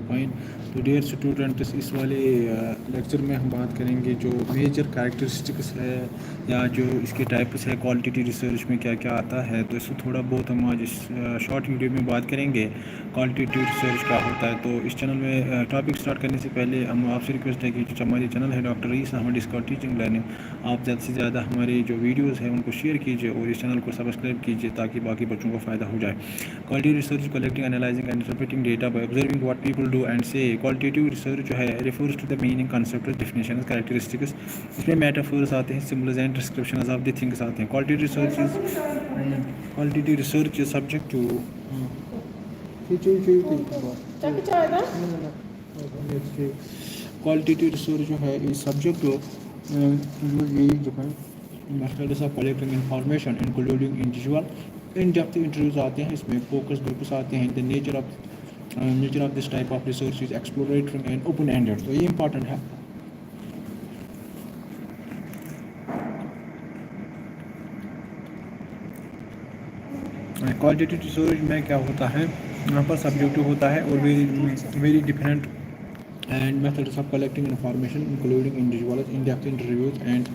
Fine. तो dear students, इस वाले लेक्चर में हम बात करेंगे जो मेजर कैरेक्टरिस्टिक्स है या जो इसके टाइप्स है क्वालिटेटिव रिसर्च में क्या क्या आता है। तो इसको थोड़ा बहुत हम आज इस शॉर्ट वीडियो में बात करेंगे क्वालिटेटिव रिसर्च क्या होता है। तो इस चैनल में टॉपिक स्टार्ट करने से पहले हम आपसे रिक्वेस्ट है कि जो हमारे चैनल है doctor rice Ahmad Scott teaching learning, आप ज़्यादा से ज़्यादा हमारे जो वीडियोज़ हैं उनको शेयर कीजिए और इस चैनल को सब्सक्राइब कीजिए ताकि बाकी बच्चों को फ़ायदा हो जाए। Qualitative research collecting analysing and interpreting data by observing what people do and say. Qualitative research जो है refers to the meaning concept definition characteristics, इसमें मेटाफर्स आते हैं, symbols and description of the things आते हैं। Qualitative research is subject to qualitative research जो है is subject to methods of collecting information including individual in depth interviews आते हैं, इसमें फोकस ग्रुप्स आते हैं। The nature of this type of research is exploratory and open ended. तो ये important है। क्वालिटेटिव रिसर्च में क्या होता है, यहाँ पर सब्जेक्टिव होता है और very different and methods of collecting information including individual in-depth interviews and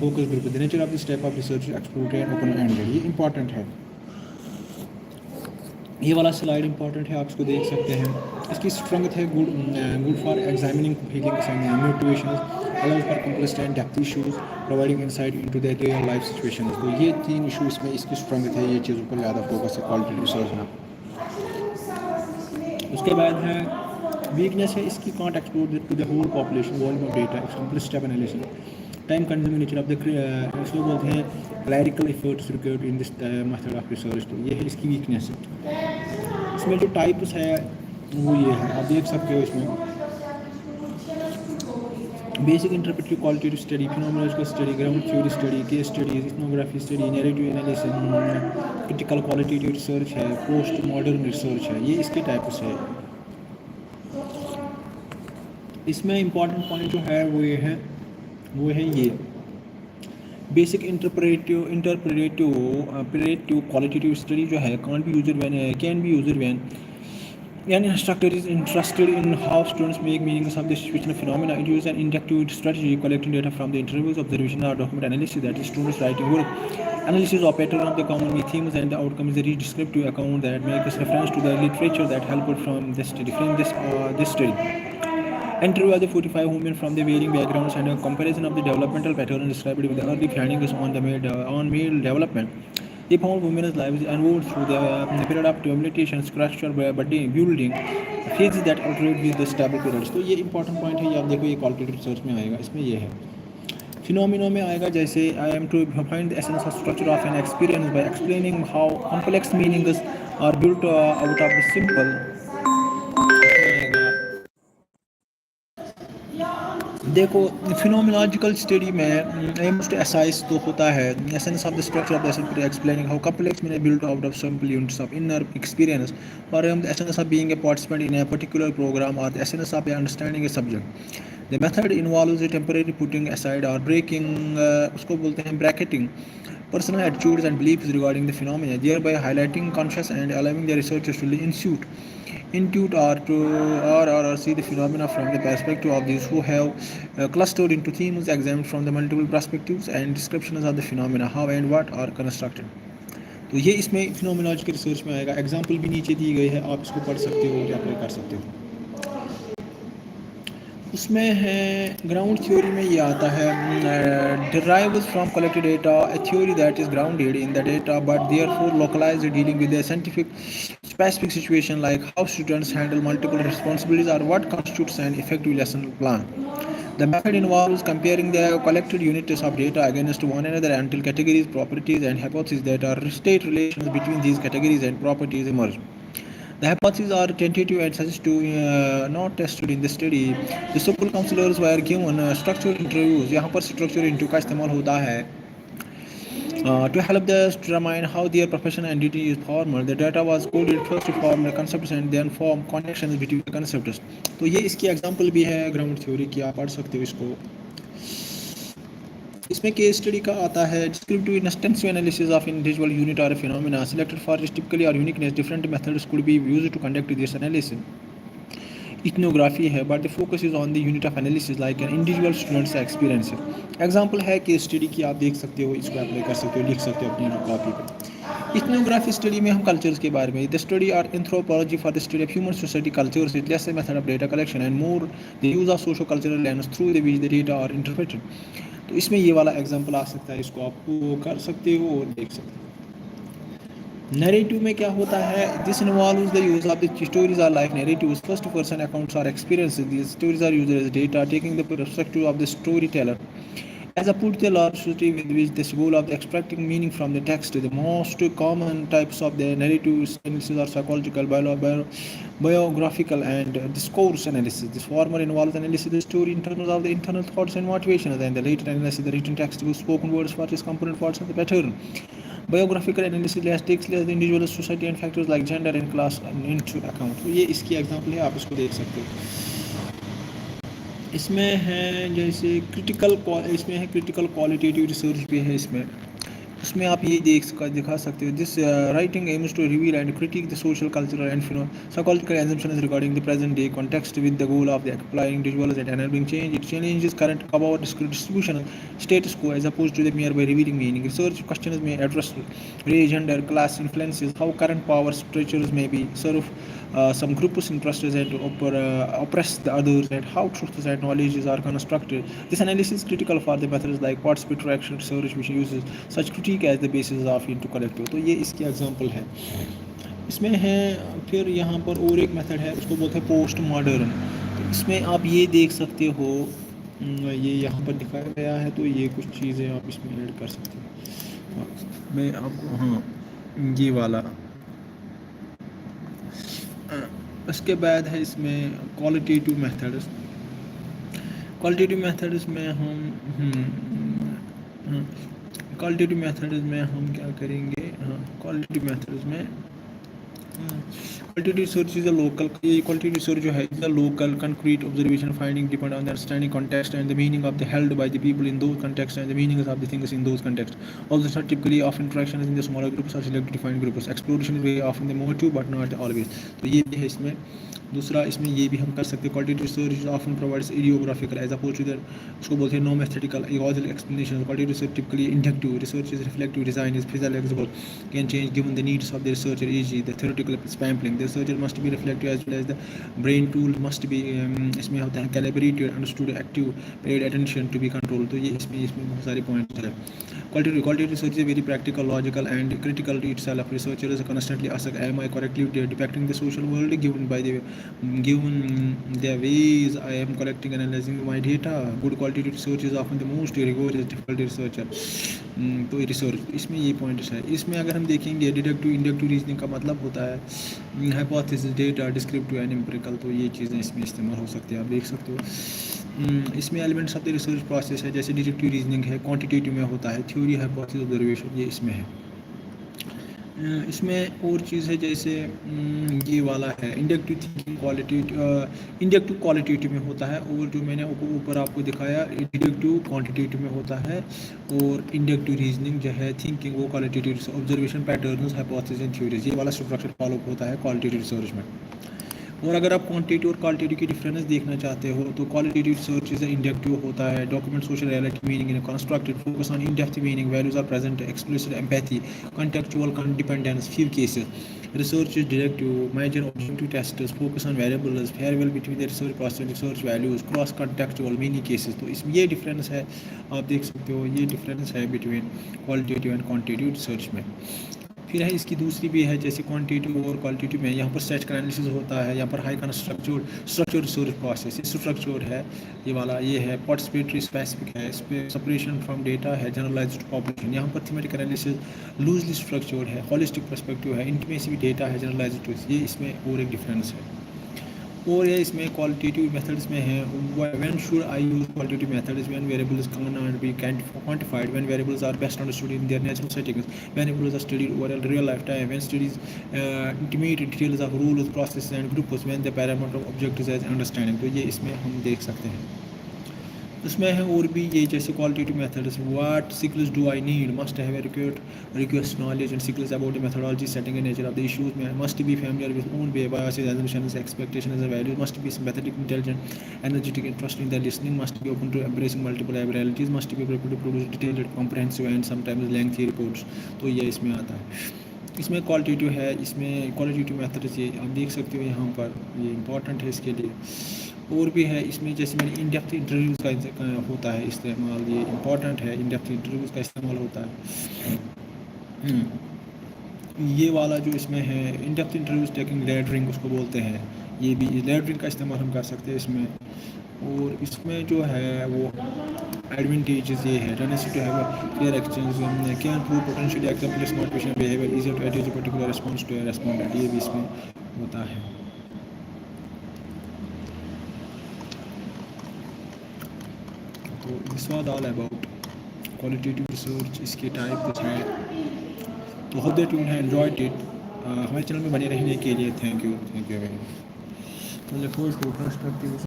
focus group. The nature of this type of research is exploratory and open-ended। ये important है। ये वाला स्लाइड इंपॉर्टेंट है, आप इसको देख सकते हैं। इसकी स्ट्रेंथ है good for examining feelings and motivations, allows for complex and depth issues, providing insight into the real life situations. तो ये 3 इशू इसमें इसकी स्ट्रेंथ है, ये चीज़ों पर ज़्यादा फोकस है क्वालिटेटिव रिसर्च में। उसके बाद है वीकनेस है इसकी, can't explore to the whole population volume of data, complex step analysis, time consuming nature of the इसको बोलते हैं clerical efforts required in this method of research. तो ये है इसकी वीकनेस है। इसमें जो टाइप्स है वो ये है, आप देख सकते हो। इसमें basic interpretive qualitative study, phenomenological study, ground theory study, case studies, ethnography study, narrative analysis, critical qualitative research है, पोस्ट मॉडर्न रिसर्च है। ये इसके टाइप्स है। इसमें इंपॉर्टेंट पॉइंट जो है वो ये ये बेसिक इंटरप्रेटिव क्वालिटेटिव स्टडी जो है can be user when an instructor is interested in how students make meanings of the situational phenomena. It uses an inductive strategy collecting data from the interviews, observation, or document analysis, that is students writing work. Analysis of pattern of the common themes and the outcomes is a descriptive account that makes reference to the literature that helped from this study. Interview of the 45 women from the varying backgrounds and a comparison of the developmental pattern described with the early findings on male development. They found women's lives unfold through the period of debilitation, structure, building, phases that alternate with the stable periods। तो ये important point है, ये आप देखो ये qualitative research में आएगा। इसमें ये है फिनोमिनो में आएगा, जैसे I am to find the essence of structure of an experience by explaining how complex meanings are built out of the simple. देखो फिनोमेनोलॉजिकल स्टडी में एम्स टू एसाइज तो होता है essence of the structure of the essence explaining how complex meaning built out of simple units of inner experience, और the essence of being a participant in a particular program, और the essence of understanding a subject. The method involves temporary putting aside और breaking, उसको बोलते हैं bracketing, personal attitudes and beliefs regarding the phenomena, thereby highlighting conscious and allowing the researchers to intuit or see the phenomena from the perspective of those who have clustered into themes examined from the multiple perspectives and descriptions of the phenomena, how and what are constructed। तो ये इसमें phenomenological research में आएगा। Example भी नीचे दी गई है, आप इसको पढ़ सकते हो या अप्लाई कर सकते हो। उसमें है ग्राउंड थ्योरी में ये आता है derives from collected data, a theory that is grounded in the data but therefore localized, dealing with a specific situation like how students handle multiple responsibilities or what constitutes an effective lesson plan. The method involves comparing the collected units of data against one another until categories, properties, and hypotheses that are state relations between these categories and properties emerge. The hypotheses are tentative and suggest to not tested in the study. The school counselors were given structured interviews। यहाँ पर structured interview का इस्तेमाल होता है to help them determine how their profession and duty is formed. The data was coded first to form the concepts and then form connections between the concepts। तो ये इसकी example भी है ग्राउंड थ्योरी की, आप पढ़ सकते हो इसको। इसमें केस स्टडी का आता है descriptive intensive analysis of individual unit और फिनोमेना सिलेक्टेड फॉर टिपिकली और uniqueness, different methods could be used to conduct this analysis. Ethnography है, but the focus is on the unit of analysis like an individual student's experience. Example है case study की, आप देख सकते हो, इसको apply कर सकते हो, लिख सकते हो अपनी कॉपी पे। इथनोग्राफी स्टडी में हम कल्चर्स के बारे में, द स्टडी और anthropology for the study of human society cultures is less method of data collection and more the use of socio cultural lens through the which the data are interpreted. तो इसमें ये वाला example आ सकता है, इसको आप कर सकते हो और देख सकते हो। नैरेटिव में क्या होता है, this involves the use of the stories or like narratives, first person accounts or experiences, these stories are used as data taking the perspective of the story teller as opposed to the large society with which the goal of extracting meaning from the text. The most common types of the narrative analysis are psychological, biographical, and discourse analysis. This former involves analysis of the story in terms of the internal thoughts and motivations, and the later analysis the written text with spoken words for its component parts of the pattern. Biographical analysis takes the individual society and factors like gender and class into account. तो ये इसकी example है, आप इसको देख सकते हो। इसमें है जैसे क्रिटिकल, इसमें है क्रिटिकल क्वालिटेटिव रिसर्च भी है इसमें। इसमें आप ये दिखा सकते हो, this writing aims to reveal and critique the social cultural and psychological assumptions regarding the present day context with the goal of applying individuals and enabling change. It challenges current about distribution status quo as opposed to the mere by revealing meaning. Research questions may address race, gender, class influences, how current power structures may be serve some groups interested and oppress the others, and how truths and knowledges are constructed. This analysis is critical for the methods like participatory action research, which uses such critique as the basis of into collective। तो ये इसकी example है। इसमें है फिर यहाँ पर और एक मेथड है, उसको बोलते हैं पोस्ट मॉडर्न। तो इसमें आप ये देख सकते हो, ये यहाँ पर दिखाया गया है, तो ये कुछ चीज़ें आप इसमें ऐड कर सकते हो। मैं आपको, हाँ, ये वाला। उसके बाद है इसमें क्वालिटेटिव मेथड्स। क्वालिटेटिव मेथड्स में क्वालिटेटिव मेथड्स में हम क्या करेंगे, हाँ, क्वालिटेटिव मेथड्स में qualitative research is a local, qualitative research जो है is a local concrete observation finding depend on the understanding context and the meaning of the held by the people in those contexts and the meanings of the things in those contexts. Also typically of interactions in the smaller groups or selected defined groups. Exploration is very often the motive but not always. तो ये भी है इसमें। दूसरा इसमें ये भी हम कर सकते हैं, qualitative research often provides idiographical as oppose to that, उसको बोलते हैं नो मेथडिकल इगोजल explanation. Qualitative research typically inductive, research is reflective, design is physical, can change given the needs of the researcher, e.g. the theoretical sampling. The researcher must be reflective as well as the brain tool must be इसमें होता है calibrated, understood, active, paid attention to be controlled। तो ये इसमें बहुत सारे points हैं। Qualitative research is very practical, logical, and critical to itself. Researchers constantly ask, am I correctly depicting the social world given the ways I am collecting and analyzing my data? Good qualitative research is often the most rigorous difficult researcher। तो research इसमें ये points है। इसमें अगर हम देखेंगे deductive inductive reasoning का मतलब होता है hypothesis, data, descriptive and empirical. तो ये चीज़ें इसमें इस्तेमाल हो सकती है, आप देख सकते हो। इसमें elements of the research process है, जैसे डिडक्टिव रीजनिंग है, क्वांटिटेटिव में होता है थ्योरी, हाइपोथेसिस, ऑब्जर्वेशन, ये इसमें है। इसमें और चीज़ है जैसे ये वाला है इंडक्टिव थिंकिंग, इंडक्टिव क्वालिटेटिव में होता है, और जो मैंने ऊपर आपको दिखाया डिडक्टिव क्वांटिटेटिव में होता है, और इंडक्टिव रीजनिंग जो है थिंकिंग वो qualitative, observation, patterns, hypothesis and theories, ये वाला स्ट्रक्चर फॉलो होता है क्वालिटेटिव रिसर्च में। और अगर आप क्वांटिटेटिव और क्वालिटेटिव की डिफरेंस देखना चाहते हो तो क्वालिटेटिव रिसर्च इज इंडक्टिव होता है, document social reality meaning in constructed, focus on in depth meaning, values are present, explicit empathy, contextual dependence, few cases. Research is directive, major objective tests, focus on variables, farewell between the research process and research values, cross contextual, many cases. तो इसमें ये difference है, आप देख सकते हो, ये difference है between qualitative and quantitative research में। फिर है इसकी दूसरी भी है, जैसे क्वांटिटेटिव और क्वालिटेटिव में यहाँ पर स्टैटिस्टिकल एनालिसिस होता है, यहाँ पर high structure research process, structure है ये वाला, ये है पार्टिसिपेटरी, स्पेसिफिक है, इसमें सेपरेशन फ्रॉम डेटा है, जनरलाइज्ड पॉपुलेशन। यहाँ पर थीमेटिक एनालिसिस लूजली स्ट्रक्चर्ड है, हॉलिस्टिक पर्सपेक्टिव है, इंटीमेसी डेटा है, जनरलाइज्ड टूल्स, ये इसमें और एक डिफरेंस है। और ये इसमें क्वालिटेटिव मेथड्स में है, when should I use qualitative methods, when variables can be quantified, when variables are best understood in their natural settings, when variables are studied over a real life time, when studies intimate details of rules, processes and groups, when the parameter of objectives as understanding. तो ये इसमें हम देख सकते हैं। उसमें है और भी ये जैसे qualitative methods, what skills do I need, must have request knowledge and skills about the methodology setting and nature of the issues में, must be familiar with own biases assumptions expectations and values, must be sympathetic intelligent energetic interested in the listening, must be open to embracing multiple realities, must be prepared to produce detailed comprehensive and sometimes lengthy reports। तो ये इसमें आता है। इसमें qualitative है, इसमें qualitative methods ये आप देख सकते हो यहाँ पर, ये इंपॉर्टेंट है इसके लिए। और भी है इसमें, जैसे मैंने इन डेप्थ इंटरव्यूज़ का होता है इस्तेमाल, ये इंपॉर्टेंट है, इन डेप्थ इंटरव्यूज़ का इस्तेमाल होता है। ये वाला जो इसमें है in depth interviews taking lettering उसको बोलते हैं, ये भी लेटरिंग का इस्तेमाल हम कर सकते हैं इसमें। और इसमें जो है वो एडवांटेजेस ये है, tendency to have clear exchange, can prove potentially acceptable smart patient behaviour, easy to adjust particular response to respondent, ये भी इसमें होता है। तो this was all about qualitative research, इसके टाइप हैं। तो hope that you have enjoyed it. हमारे चैनल में बने रहने के लिए थैंक यू वेरी मच।